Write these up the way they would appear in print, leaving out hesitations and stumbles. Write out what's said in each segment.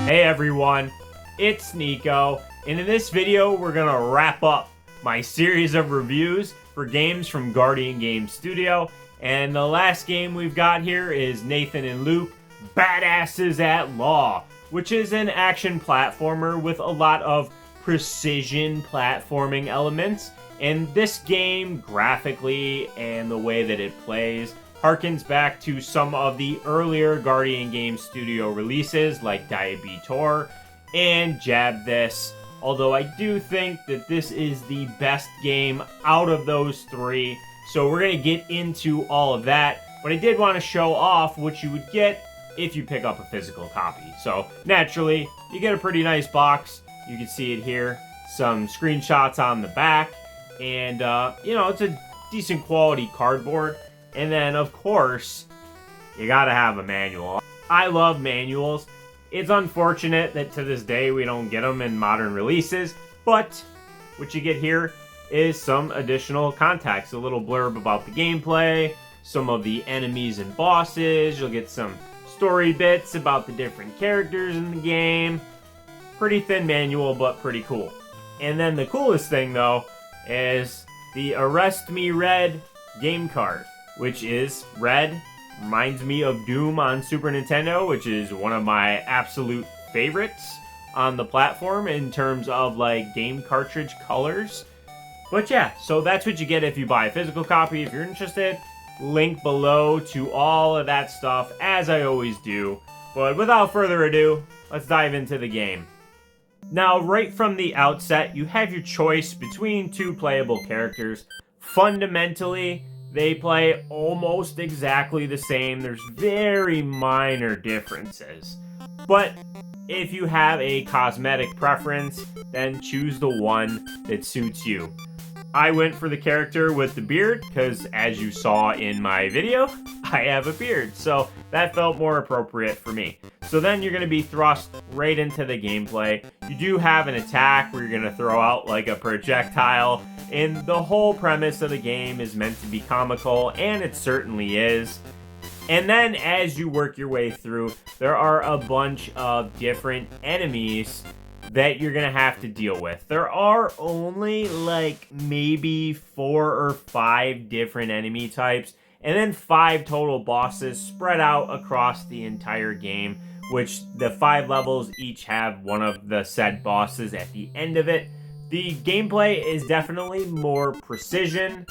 Hey everyone, it's Nico, and in this video we're gonna wrap up my series of reviews for games from Guardian Games Studio, and the last game we've got here is Nathan and Luke Badasses at Law, which is an action platformer with a lot of precision platforming elements, and this game graphically and the way that it plays harkens back to some of the earlier Guardian Games Studio releases like Diabetor and Jab This, although I do think that this is the best game out of those three, so we're going to get into all of that, but I did want to show off what you would get if you pick up a physical copy. So naturally, you get a pretty nice box, you can see it here, some screenshots on the back, and it's a decent quality cardboard. And then, of course, you gotta have a manual. I love manuals. It's unfortunate that to this day we don't get them in modern releases, but what you get here is some additional context, a little blurb about the gameplay, some of the enemies and bosses, you'll get some story bits about the different characters in the game. Pretty thin manual, but pretty cool. And then the coolest thing, though, is the Arrest Me Red game card, which is red. Reminds me of Doom on Super Nintendo, which is one of my absolute favorites on the platform in terms of like game cartridge colors. But yeah, so that's what you get if you buy a physical copy. If you're interested, link below to all of that stuff, as I always do. But without further ado, let's dive into the game. Now, right from the outset, you have your choice between two playable characters. Fundamentally, they play almost exactly the same. There's very minor differences. But if you have a cosmetic preference, then choose the one that suits you. I went for the character with the beard because, as you saw in my video, I have a beard, so that felt more appropriate for me. So then you're going to be thrust right into the gameplay. You do have an attack where you're going to throw out like a projectile, and the whole premise of the game is meant to be comical, and it certainly is. And then as you work your way through, there are a bunch of different enemies that you're gonna have to deal with. There are only like maybe 4 or 5 different enemy types, and then 5 total bosses spread out across the entire game, which the 5 levels each have one of the said bosses at the end of it. The gameplay is definitely more precision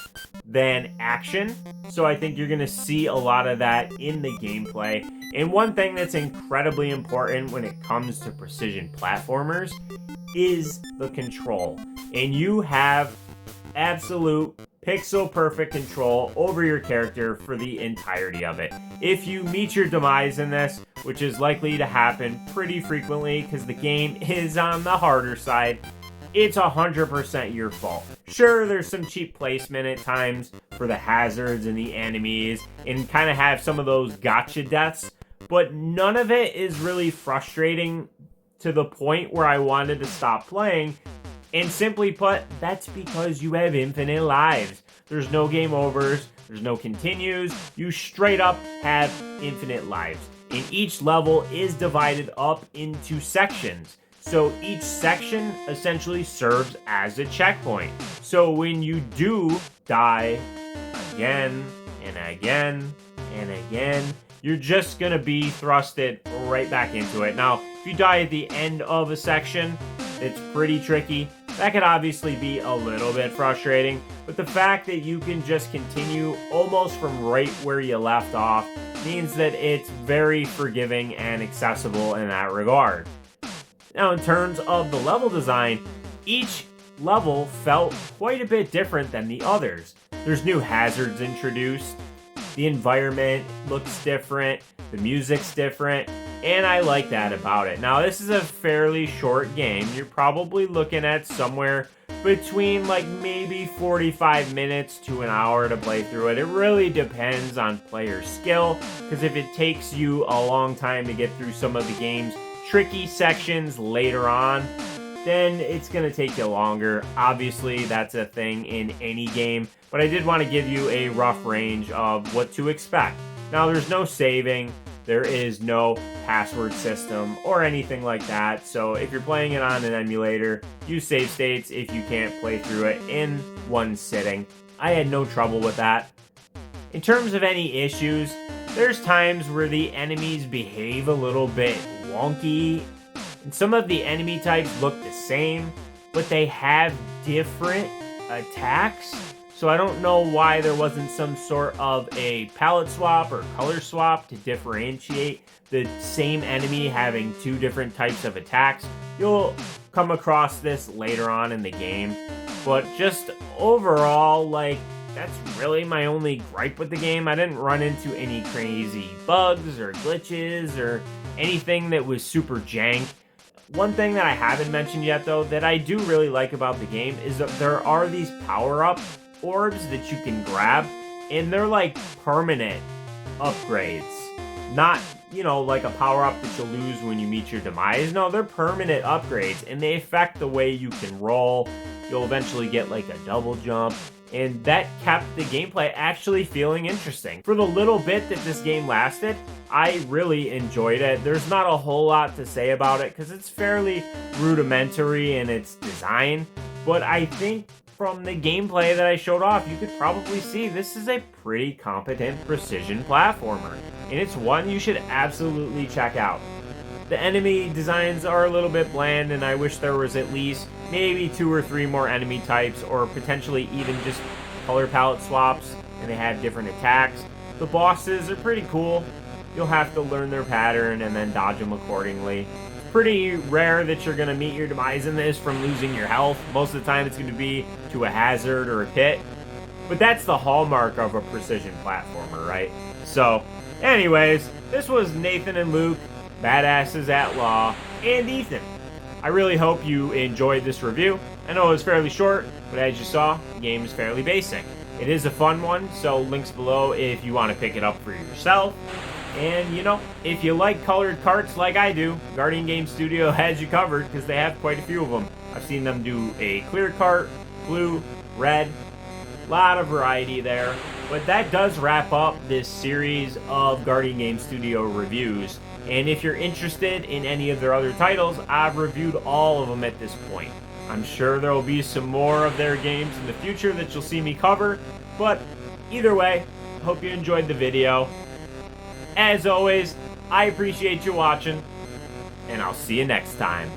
than action, so I think you're going to see a lot of that in the gameplay. And one thing that's incredibly important when it comes to precision platformers is the control. And you have absolute pixel perfect control over your character for the entirety of it. If you meet your demise in this, which is likely to happen pretty frequently because the game is on the harder side, it's 100% your fault. Sure, there's some cheap placement at times for the hazards and the enemies and kind of have some of those gotcha deaths, but none of it is really frustrating to the point where I wanted to stop playing. And simply put, that's because you have infinite lives. There's no game overs, there's no continues, you straight up have infinite lives. And each level is divided up into sections. So each section essentially serves as a checkpoint. So when you do die again and again and again, you're just gonna be thrusted right back into it. Now, if you die at the end of a section, it's pretty tricky. That could obviously be a little bit frustrating, but the fact that you can just continue almost from right where you left off means that it's very forgiving and accessible in that regard. Now, in terms of the level design, each level felt quite a bit different than the others. There's new hazards introduced, the environment looks different, the music's different, and I like that about it. Now, this is a fairly short game. You're probably looking at somewhere between like maybe 45 minutes to an hour to play through it. It really depends on player skill, because if it takes you a long time to get through some of the game's tricky sections later on, then it's going to take you longer. Obviously, that's a thing in any game, but I did want to give you a rough range of what to expect. Now, there's no saving. There is no password system or anything like that, so if you're playing it on an emulator, use save states if you can't play through it in one sitting. I had no trouble with that. In terms of any issues, there's times where the enemies behave a little bit wonky, and some of the enemy types look the same, but they have different attacks. So I don't know why there wasn't some sort of a palette swap or color swap to differentiate the same enemy having two different types of attacks. You'll come across this later on in the game, but just overall, like, that's really my only gripe with the game. I didn't run into any crazy bugs or glitches or anything that was super jank. One thing that I haven't mentioned yet, though, that I do really like about the game is that there are these power-up orbs that you can grab, and they're like permanent upgrades. Not, you know, like a power-up that you'll lose when you meet your demise. No, they're permanent upgrades, and they affect the way you can roll. You'll eventually get like a double jump, and that kept the gameplay actually feeling interesting. For the little bit that this game lasted, I really enjoyed it. There's not a whole lot to say about it because it's fairly rudimentary in its design, but I think from the gameplay that I showed off, you could probably see this is a pretty competent precision platformer, and it's one you should absolutely check out. The enemy designs are a little bit bland, and I wish there was at least maybe 2 or 3 more enemy types, or potentially even just color palette swaps, and they have different attacks. The bosses are pretty cool. You'll have to learn their pattern and then dodge them accordingly. Pretty rare that you're going to meet your demise in this from losing your health. Most of the time it's going to be to a hazard or a pit. But that's the hallmark of a precision platformer, right? So, anyways, this was Nathan and Luke, Badasses at Law, and Ethan. I really hope you enjoyed this review. I know it was fairly short, but as you saw, the game is fairly basic. It is a fun one, so links below if you want to pick it up for yourself. And, you know, if you like colored carts like I do, Guardian Game Studio has you covered because they have quite a few of them. I've seen them do a clear cart, blue, red, lot of variety there. But that does wrap up this series of Guardian Game Studio reviews. And if you're interested in any of their other titles, I've reviewed all of them at this point. I'm sure there will be some more of their games in the future that you'll see me cover. But either way, hope you enjoyed the video. As always, I appreciate you watching, and I'll see you next time.